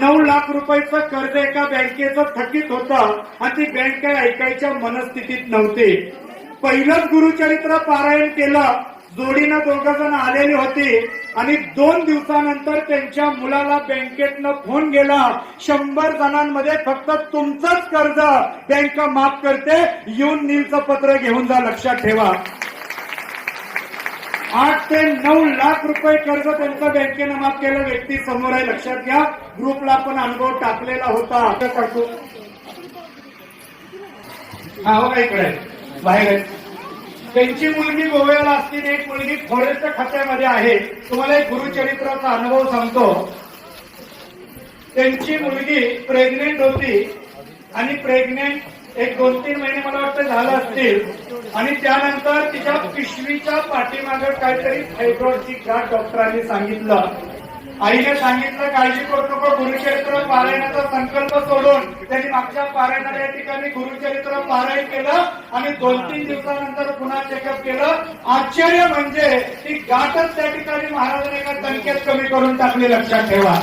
9 लाख रुपयाचं कर्ज एका बँकेचं थकीत होतं आणि ती बँक काय ऐकायच्या मनस्थितीत नव्हती. पहिलंच गुरुचरित्र पारायण केलं. जोडीनं 2 जण आलेली होती आणि 2 दिवसानंतर त्यांच्या मुलाला बँकेतनं फोन गेला, 100 जणांमध्ये फक्त तुमचंच कर्ज बँक माफ करते, येऊन नीलचं पत्र घेऊन जा. लक्षात ठेवा, 8 ते 9 लाख रुपये कर्ज त्यांचं बँकेनं माफ केलं. व्यक्ती समोर आहे, लक्षात घ्या. ग्रुपला आपण अनुभव टाकलेला होता. हा हो, इकडे बाहेर आहे. त्यांची मुलगी गोव्याला असती, एक मुलगी फॉरेस्ट खात्यामध्ये आहे. तुम्हाला एक गुरुचरित्राचा अनुभव सांगतो. त्यांची मुलगी प्रेग्नेंट होती आणि प्रेग्नेंट एक 2-3 महिने मला वाटतं झालं असतील आणि त्यानंतर तिच्या पिशवीच्या पाठीमागे काहीतरी फायब्रॉइडची गाठ डॉक्टरांनी सांगितलं. आईने सांगितलं काळजी करू नको, गुरुचरित्र पारायणाचा संकल्प सोडून त्यांनी मागच्या पारायणाला या ठिकाणी गुरुचरित्र पारायण केलं आणि 2-3 दिवसानंतर पुन्हा चेकअप केलं. आश्चर्य म्हणजे ती गाठच त्या ठिकाणी महाराजांनी एका दणक्यात कमी करून टाकली. लक्षात ठेवा.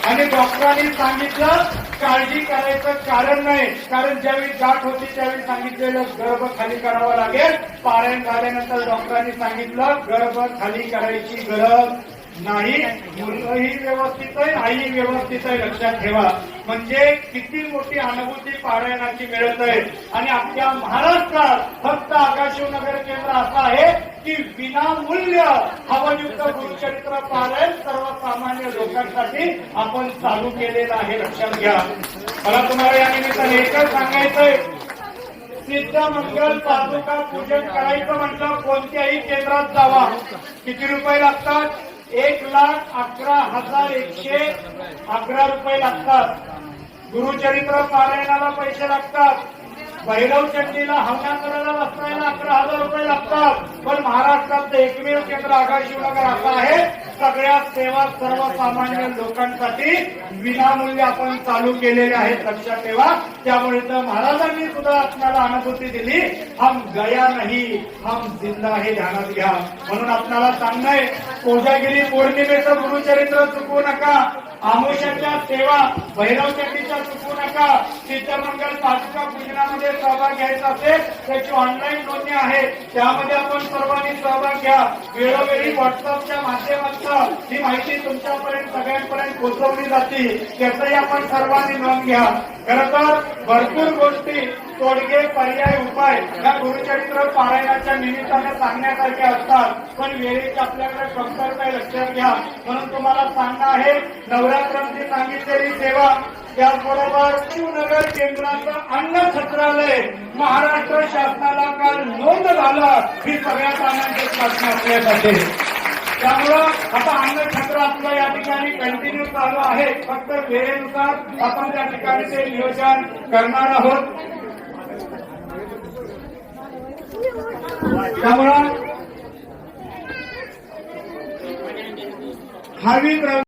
आणि डॉक्टरांनी सांगितलं काळजी करायचं कारण नाही, कारण ज्यावेळी गाठ होती त्यावेळी सांगितलेलं गर्भ खाली करावं लागेल. पारायण झाल्यानंतर डॉक्टरांनी सांगितलं गर्भ खाली करायची गरज नाही, मुलगही व्यवस्थित आहे, आई व्यवस्थित आहे. लक्षात ठेवा. म्हणजे किती मोठी अनुभूती पारायणाची मिळत आहे. आणि आपल्या महाराष्ट्रात फक्त आकाशनगर केंद्र असं आहे की विनामूल्य हवनयुक्त गुरुचरित्र पारायण सर्वसामान्य लोकांसाठी आपण चालू केलेलं आहे. लक्षात घ्या. मला तुम्हाला या निमित्ताने एकच सांगायचंय, सिद्ध मंगल पादुका पूजन करायचं म्हटलं कोणत्याही केंद्रात जावा. किती रुपये लागतात? 1,11,111 रुपये लागतात. गुरुचरित्र पारायणाला पैसे लागतात. भैरव चंडीला हवना करायला बसवायला 11,000 रुपये लागतात. पण महाराष्ट्रातलं एकमेव केंद्र आकाशनगर असं आहे, सगळ्या सेवा सर्वसामान्य लोकांसाठी विनामूल्य आपण चालू केलेले आहेत. लक्षात ठेवा. त्यामुळे तर महाराजांनी सुद्धा आपल्याला अनुभूती दिली, हम गया नाही हम जिंदा हे ध्यानात घ्या. म्हणून आपल्याला सांगणंय, कोजागिरी पौर्णिमेचं गुरुचरित्र चुकवू नका. आमोशाच्या सेवा भैरव चंडीच्या चुकवू नका. सिद्धमंगल पादुका पूजनामध्ये सहभाग घ्यायचा असेल त्याची ऑनलाईन नोंदणी आहे, त्यामध्ये आपण सर्वांनी सहभाग घ्या. वेळोवेळी व्हॉट्सअपच्या माध्यमातून ही माहिती तुमच्यापर्यंत सगळ्यांपर्यंत पोहोचवली जाते, त्याचंही आपण सर्वांनी नोंद घ्या. खरं तर भरपूर गोष्टी, तोडगे, पर्याय, उपाय या गुरुचरित्र पारायणाच्या निमित्ताने सांगण्यासारखे असतात, पण वेळेची आपल्याकडे कमतरता आहे. लक्षात घ्या. म्हणून तुम्हाला सांगणं आहे, नवरात्रांची सांगितलेली सेवा, त्याचबरोबर शिवनगर केंद्राचं अन्न छत्रालय महाराष्ट्र शासनाला काल नोंद झालं, ही सगळ्यात आनंदाची बातमी असल्यासाठी. त्यामुळं आता अन्न छत्र आपलं या ठिकाणी कंटिन्यू चालू आहे. फक्त वेळेनुसार आपण त्या ठिकाणी ते नियोजन करणार आहोत. त्यामुळं हवी